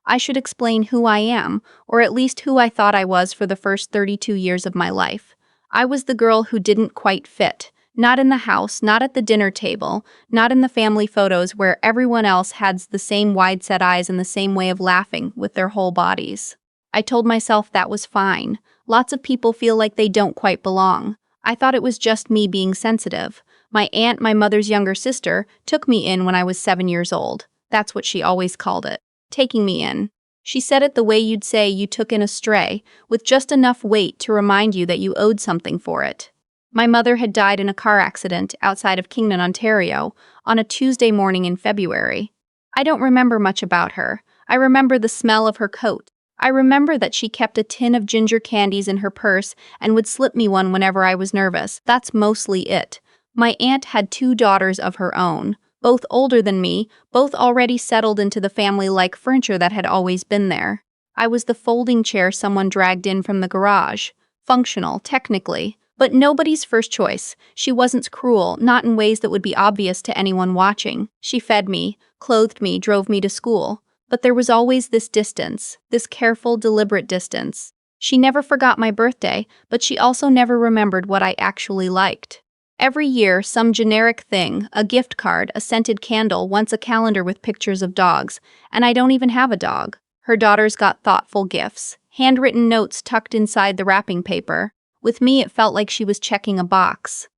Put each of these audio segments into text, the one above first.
I should explain who I am, or at least who I thought I was for the first 32 years of my life. I was the girl who didn't quite fit. Not in the house, not at the dinner table, not in the family photos where everyone else had the same wide-set eyes and the same way of laughing with their whole bodies. I told myself that was fine. Lots of people feel like they don't quite belong. I thought it was just me being sensitive. My aunt, my mother's younger sister, took me in when I was 7 years old. That's what she always called it. Taking me in. She said it the way you'd say you took in a stray, with just enough weight to remind you that you owed something for it. My mother had died in a car accident outside of Kingston, Ontario, on a Tuesday morning in February. I don't remember much about her. I remember the smell of her coat. I remember that she kept a tin of ginger candies in her purse and would slip me one whenever I was nervous. That's mostly it. My aunt had 2 daughters of her own, both older than me, both already settled into the family-like furniture that had always been there. I was the folding chair someone dragged in from the garage. Functional, technically. But nobody's first choice. She wasn't cruel, not in ways that would be obvious to anyone watching. She fed me, clothed me, drove me to school. But there was always this distance, this careful, deliberate distance. She never forgot my birthday, but she also never remembered what I actually liked. Every year, some generic thing, a gift card, a scented candle, once a calendar with pictures of dogs, and I don't even have a dog. Her daughters got thoughtful gifts, handwritten notes tucked inside the wrapping paper. With me, it felt like she was checking a box.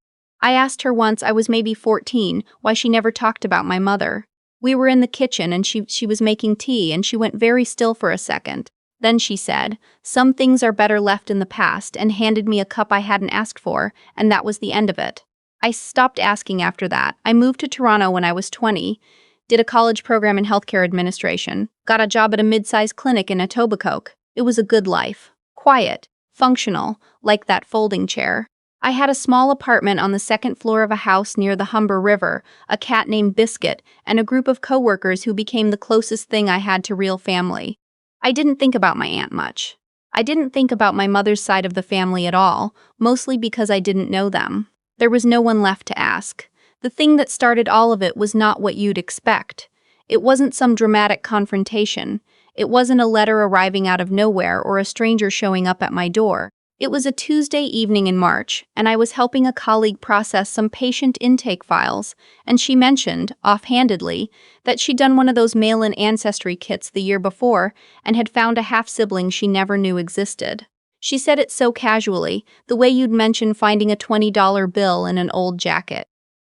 I asked her once, I was maybe 14, why she never talked about my mother. We were in the kitchen and she was making tea and she went very still for a second. Then she said, "Some things are better left in the past," and handed me a cup I hadn't asked for, and that was the end of it. I stopped asking after that. I moved to Toronto when I was 20, did a college program in healthcare administration, got a job at a mid-sized clinic in Etobicoke. It was a good life. Quiet. Functional, like that folding chair. I had a small apartment on the 2nd floor of a house near the Humber River, a cat named Biscuit, and a group of coworkers who became the closest thing I had to real family. I didn't think about my aunt much. I didn't think about my mother's side of the family at all, mostly because I didn't know them. There was no one left to ask. The thing that started all of it was not what you'd expect. It wasn't some dramatic confrontation. It wasn't a letter arriving out of nowhere or a stranger showing up at my door. It was a Tuesday evening in March, and I was helping a colleague process some patient intake files, and she mentioned, offhandedly, that she'd done one of those mail-in ancestry kits the year before and had found a half-sibling she never knew existed. She said it so casually, the way you'd mention finding a $20 bill in an old jacket.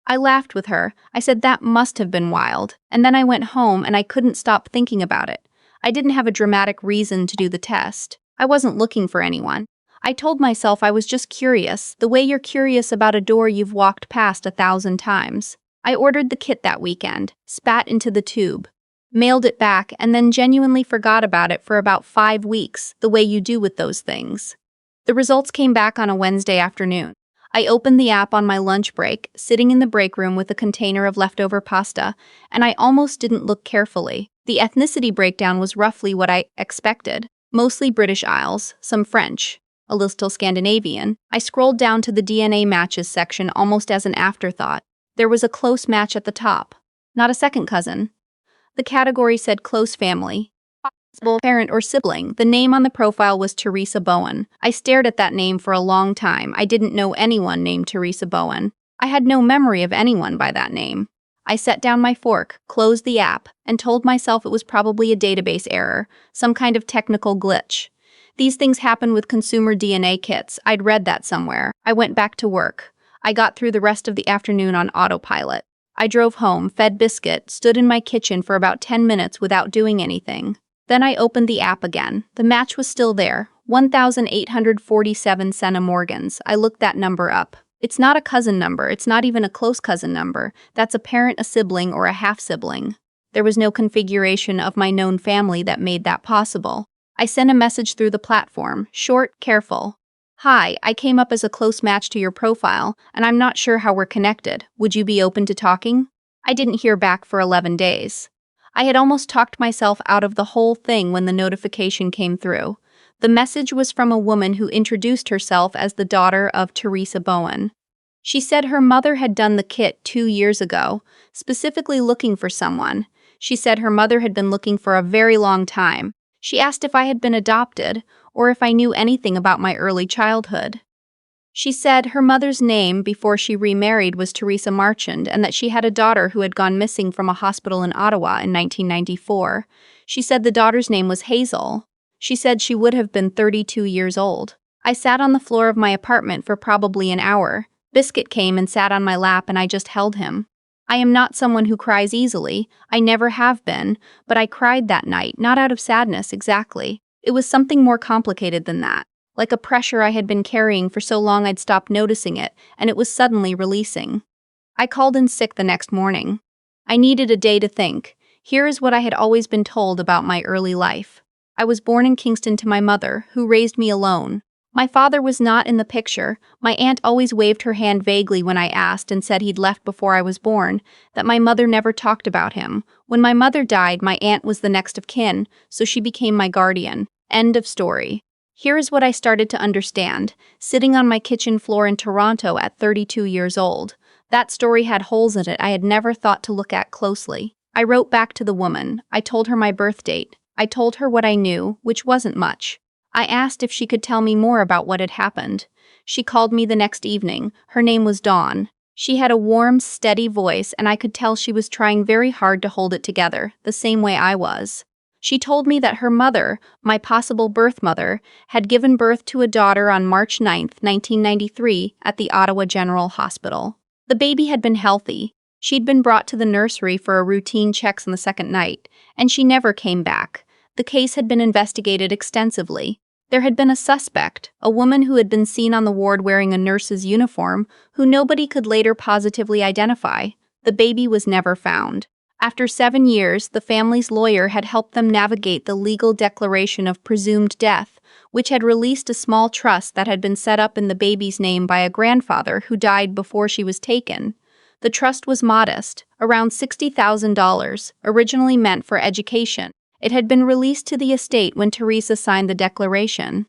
I laughed with her. I said that must have been wild, and then I went home and I couldn't stop thinking about it. I didn't have a dramatic reason to do the test. I wasn't looking for anyone. I told myself I was just curious, the way you're curious about a door you've walked past 1,000 times. I ordered the kit that weekend, spat into the tube, mailed it back, and then genuinely forgot about it for about 5 weeks, the way you do with those things. The results came back on a Wednesday afternoon. I opened the app on my lunch break, sitting in the break room with a container of leftover pasta, and I almost didn't look carefully. The ethnicity breakdown was roughly what I expected. Mostly British Isles, some French, a little Scandinavian. I scrolled down to the DNA matches section almost as an afterthought. There was a close match at the top. Not a second cousin. The category said close family. Possible parent or sibling. The name on the profile was Teresa Bowen. I stared at that name for a long time. I didn't know anyone named Teresa Bowen. I had no memory of anyone by that name. I set down my fork, closed the app, and told myself it was probably a database error, some kind of technical glitch. These things happen with consumer DNA kits. I'd read that somewhere. I went back to work. I got through the rest of the afternoon on autopilot. I drove home, fed Biscuit, stood in my kitchen for about 10 minutes without doing anything. Then I opened the app again. The match was still there, 1,847 Senna Morgans. I looked that number up. It's not a cousin number, it's not even a close cousin number. That's a parent, a sibling, or a half-sibling. There was no configuration of my known family that made that possible. I sent a message through the platform, short, careful. "Hi, I came up as a close match to your profile, and I'm not sure how we're connected. Would you be open to talking?" I didn't hear back for 11 days. I had almost talked myself out of the whole thing when the notification came through. The message was from a woman who introduced herself as the daughter of Teresa Bowen. She said her mother had done the kit 2 years ago, specifically looking for someone. She said her mother had been looking for a very long time. She asked if I had been adopted or if I knew anything about my early childhood. She said her mother's name before she remarried was Teresa Marchand and that she had a daughter who had gone missing from a hospital in Ottawa in 1994. She said the daughter's name was Hazel. She said she would have been 32 years old. I sat on the floor of my apartment for probably an hour. Biscuit came and sat on my lap and I just held him. I am not someone who cries easily. I never have been, but I cried that night, not out of sadness exactly. It was something more complicated than that. Like a pressure I had been carrying for so long I'd stopped noticing it, and it was suddenly releasing. I called in sick the next morning. I needed a day to think. Here is what I had always been told about my early life. I was born in Kingston to my mother, who raised me alone. My father was not in the picture. My aunt always waved her hand vaguely when I asked and said he'd left before I was born, that my mother never talked about him. When my mother died, my aunt was the next of kin, so she became my guardian. End of story. Here is what I started to understand, sitting on my kitchen floor in Toronto at 32 years old. That story had holes in it I had never thought to look at closely. I wrote back to the woman. I told her my birth date. I told her what I knew, which wasn't much. I asked if she could tell me more about what had happened. She called me the next evening. Her name was Dawn. She had a warm, steady voice, and I could tell she was trying very hard to hold it together, the same way I was. She told me that her mother, my possible birth mother, had given birth to a daughter on March 9, 1993, at the Ottawa General Hospital. The baby had been healthy. She'd been brought to the nursery for a routine checks on the second night, and she never came back. The case had been investigated extensively. There had been a suspect, a woman who had been seen on the ward wearing a nurse's uniform, who nobody could later positively identify. The baby was never found. After 7 years, the family's lawyer had helped them navigate the legal declaration of presumed death, which had released a small trust that had been set up in the baby's name by a grandfather who died before she was taken. The trust was modest, around $60,000, originally meant for education. It had been released to the estate when Teresa signed the declaration.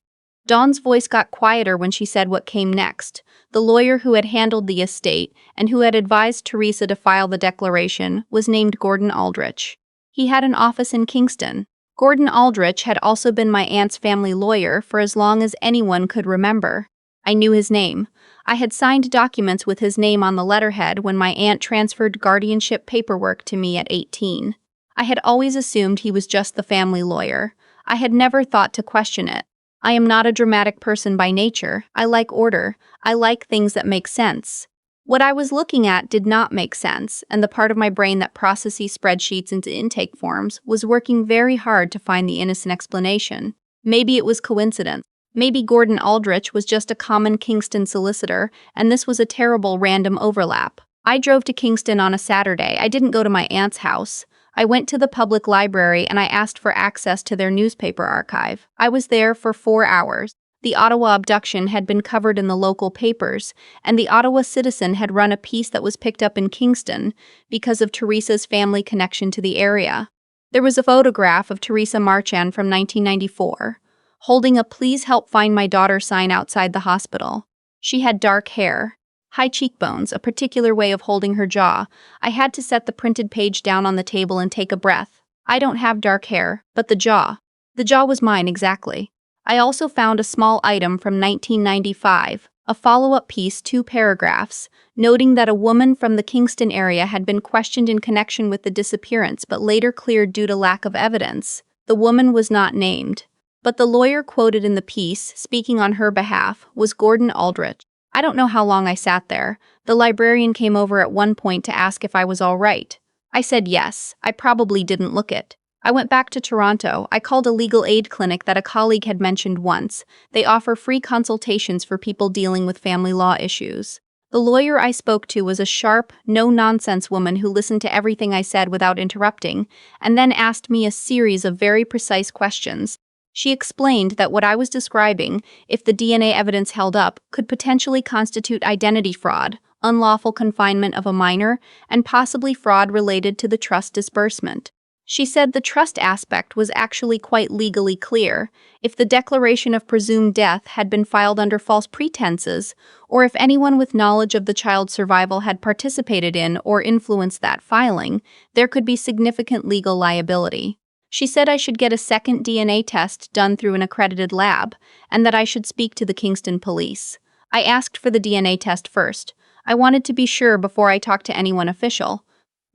Dawn's voice got quieter when she said what came next. The lawyer who had handled the estate and who had advised Teresa to file the declaration was named Gordon Aldrich. He had an office in Kingston. Gordon Aldrich had also been my aunt's family lawyer for as long as anyone could remember. I knew his name. I had signed documents with his name on the letterhead when my aunt transferred guardianship paperwork to me at 18. I had always assumed he was just the family lawyer. I had never thought to question it. I am not a dramatic person by nature. I like order. I like things that make sense. What I was looking at did not make sense, and the part of my brain that processes spreadsheets into intake forms was working very hard to find the innocent explanation. Maybe it was coincidence. Maybe Gordon Aldrich was just a common Kingston solicitor, and this was a terrible random overlap. I drove to Kingston on a Saturday. I didn't go to my aunt's house. I went to the public library and I asked for access to their newspaper archive. I was there for 4 hours. The Ottawa abduction had been covered in the local papers, and the Ottawa Citizen had run a piece that was picked up in Kingston because of Teresa's family connection to the area. There was a photograph of Teresa Marchand from 1994, holding a "Please help find my daughter" sign outside the hospital. She had dark hair, high cheekbones, a particular way of holding her jaw. I had to set the printed page down on the table and take a breath. I don't have dark hair, but the jaw. The jaw was mine exactly. I also found a small item from 1995, a follow-up piece, 2 paragraphs, noting that a woman from the Kingston area had been questioned in connection with the disappearance but later cleared due to lack of evidence. The woman was not named, but the lawyer quoted in the piece, speaking on her behalf, was Gordon Aldrich. I don't know how long I sat there. The librarian came over at one point to ask if I was all right. I said yes. I probably didn't look it. I went back to Toronto. I called a legal aid clinic that a colleague had mentioned once. They offer free consultations for people dealing with family law issues. The lawyer I spoke to was a sharp, no-nonsense woman who listened to everything I said without interrupting, and then asked me a series of very precise questions. She explained that what I was describing, if the DNA evidence held up, could potentially constitute identity fraud, unlawful confinement of a minor, and possibly fraud related to the trust disbursement. She said the trust aspect was actually quite legally clear. If the declaration of presumed death had been filed under false pretenses, or if anyone with knowledge of the child's survival had participated in or influenced that filing, there could be significant legal liability. She said I should get a second DNA test done through an accredited lab, and that I should speak to the Kingston police. I asked for the DNA test first. I wanted to be sure before I talked to anyone official.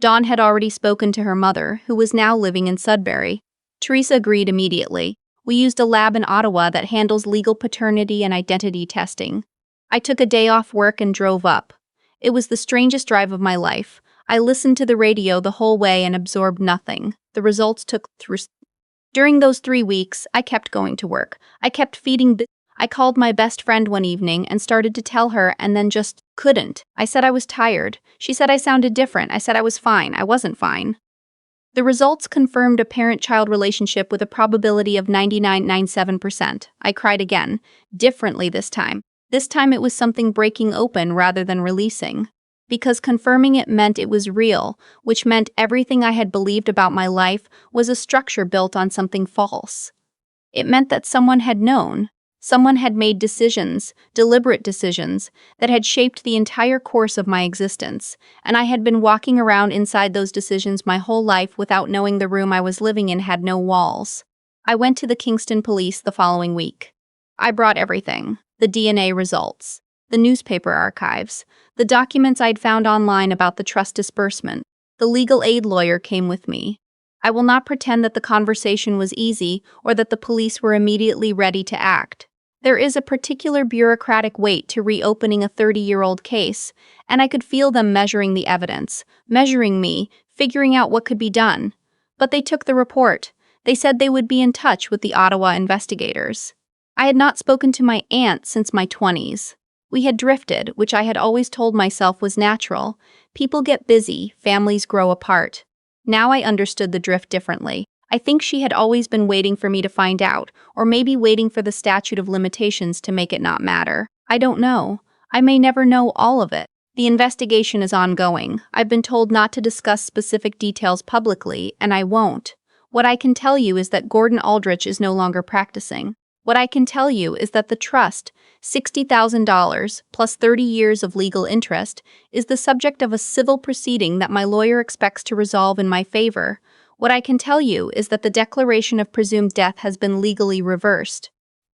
Dawn had already spoken to her mother, who was now living in Sudbury. Teresa agreed immediately. We used a lab in Ottawa that handles legal paternity and identity testing. I took a day off work and drove up. It was the strangest drive of my life. I listened to the radio the whole way and absorbed nothing. The results took through. During those 3 weeks, I kept going to work. I kept feeding. I called my best friend one evening and started to tell her and then just couldn't. I said I was tired. She said I sounded different. I said I was fine. I wasn't fine. The results confirmed a parent-child relationship with a probability of 99.97%. I cried again, differently this time. This time it was something breaking open rather than releasing. Because confirming it meant it was real, which meant everything I had believed about my life was a structure built on something false. It meant that someone had known. Someone had made decisions, deliberate decisions, that had shaped the entire course of my existence, and I had been walking around inside those decisions my whole life without knowing the room I was living in had no walls. I went to the Kingston police the following week. I brought everything: the DNA results, the newspaper archives, the documents I'd found online about the trust disbursement. The legal aid lawyer came with me. I will not pretend that the conversation was easy or that the police were immediately ready to act. There is a particular bureaucratic weight to reopening a 30-year-old case, and I could feel them measuring the evidence, measuring me, figuring out what could be done. But they took the report. They said they would be in touch with the Ottawa investigators. I had not spoken to my aunt since my 20s. We had drifted, which I had always told myself was natural. People get busy, families grow apart. Now I understood the drift differently. I think she had always been waiting for me to find out, or maybe waiting for the statute of limitations to make it not matter. I don't know. I may never know all of it. The investigation is ongoing. I've been told not to discuss specific details publicly, and I won't. What I can tell you is that Gordon Aldrich is no longer practicing. What I can tell you is that the trust, $60,000 plus 30 years of legal interest, is the subject of a civil proceeding that my lawyer expects to resolve in my favor. What I can tell you is that the declaration of presumed death has been legally reversed.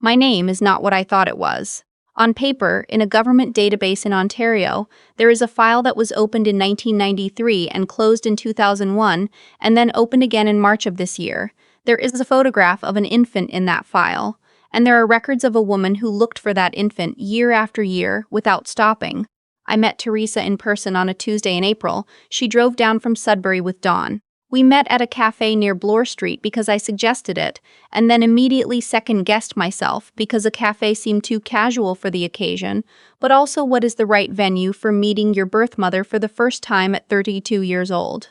My name is not what I thought it was. On paper, in a government database in Ontario, there is a file that was opened in 1993 and closed in 2001, and then opened again in March of this year. There is a photograph of an infant in that file, and there are records of a woman who looked for that infant year after year without stopping. I met Teresa in person on a Tuesday in April. She drove down from Sudbury with Dawn. We met at a cafe near Bloor Street because I suggested it, and then immediately second-guessed myself because a cafe seemed too casual for the occasion, but also what is the right venue for meeting your birth mother for the first time at 32 years old.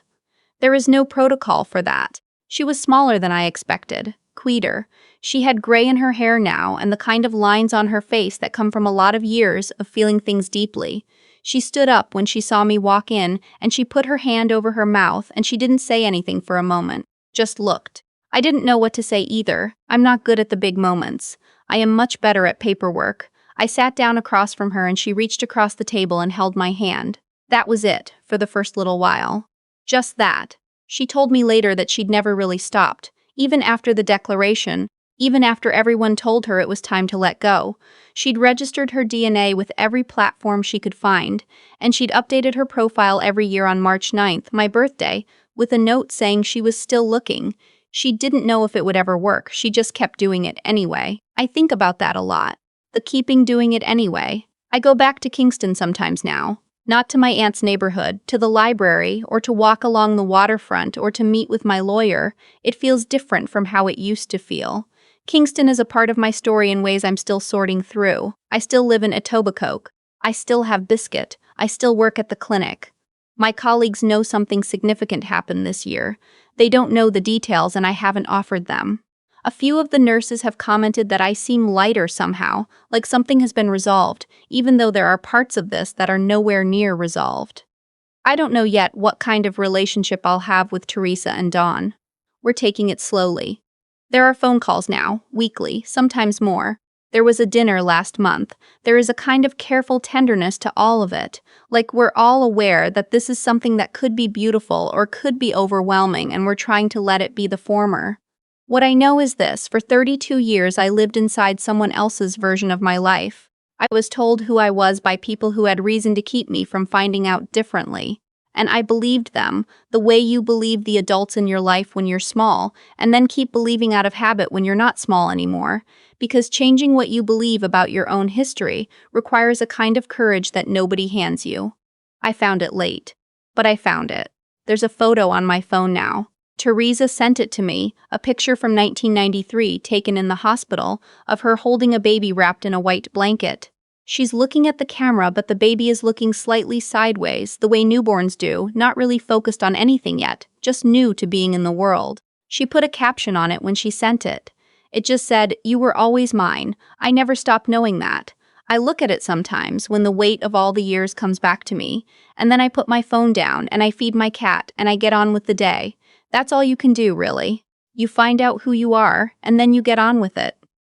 There is no protocol for that. She was smaller than I expected, quieter. She had gray in her hair now and the kind of lines on her face that come from a lot of years of feeling things deeply. She stood up when she saw me walk in, and she put her hand over her mouth, and she didn't say anything for a moment, just looked. I didn't know what to say either. I'm not good at the big moments. I am much better at paperwork. I sat down across from her and she reached across the table and held my hand. That was it, for the first little while. Just that. She told me later that she'd never really stopped, even after the declaration, even after everyone told her it was time to let go. She'd registered her DNA with every platform she could find, and she'd updated her profile every year on March 9th, my birthday, with a note saying she was still looking. She didn't know if it would ever work, she just kept doing it anyway. I think about that a lot. The keeping doing it anyway. I go back to Kingston sometimes now. Not to my aunt's neighborhood, to the library, or to walk along the waterfront, or to meet with my lawyer. It feels different from how it used to feel. Kingston is a part of my story in ways I'm still sorting through. I still live in Etobicoke. I still have Biscuit. I still work at the clinic. My colleagues know something significant happened this year. They don't know the details and I haven't offered them. A few of the nurses have commented that I seem lighter somehow, like something has been resolved, even though there are parts of this that are nowhere near resolved. I don't know yet what kind of relationship I'll have with Teresa and Dawn. We're taking it slowly. There are phone calls now, weekly, sometimes more. There was a dinner last month. There is a kind of careful tenderness to all of it, like we're all aware that this is something that could be beautiful or could be overwhelming, and we're trying to let it be the former. What I know is this: for 32 years I lived inside someone else's version of my life. I was told who I was by people who had reason to keep me from finding out differently. And I believed them, the way you believe the adults in your life when you're small, and then keep believing out of habit when you're not small anymore. Because changing what you believe about your own history requires a kind of courage that nobody hands you. I found it late. But I found it. There's a photo on my phone now. Teresa sent it to me, a picture from 1993 taken in the hospital of her holding a baby wrapped in a white blanket. She's looking at the camera, but the baby is looking slightly sideways, the way newborns do, not really focused on anything yet, just new to being in the world. She put a caption on it when she sent it. It just said, "You were always mine. I never stopped knowing that." I look at it sometimes when the weight of all the years comes back to me, and then I put my phone down and I feed my cat and I get on with the day. That's all you can do, really. You find out who you are, and then you get on with it.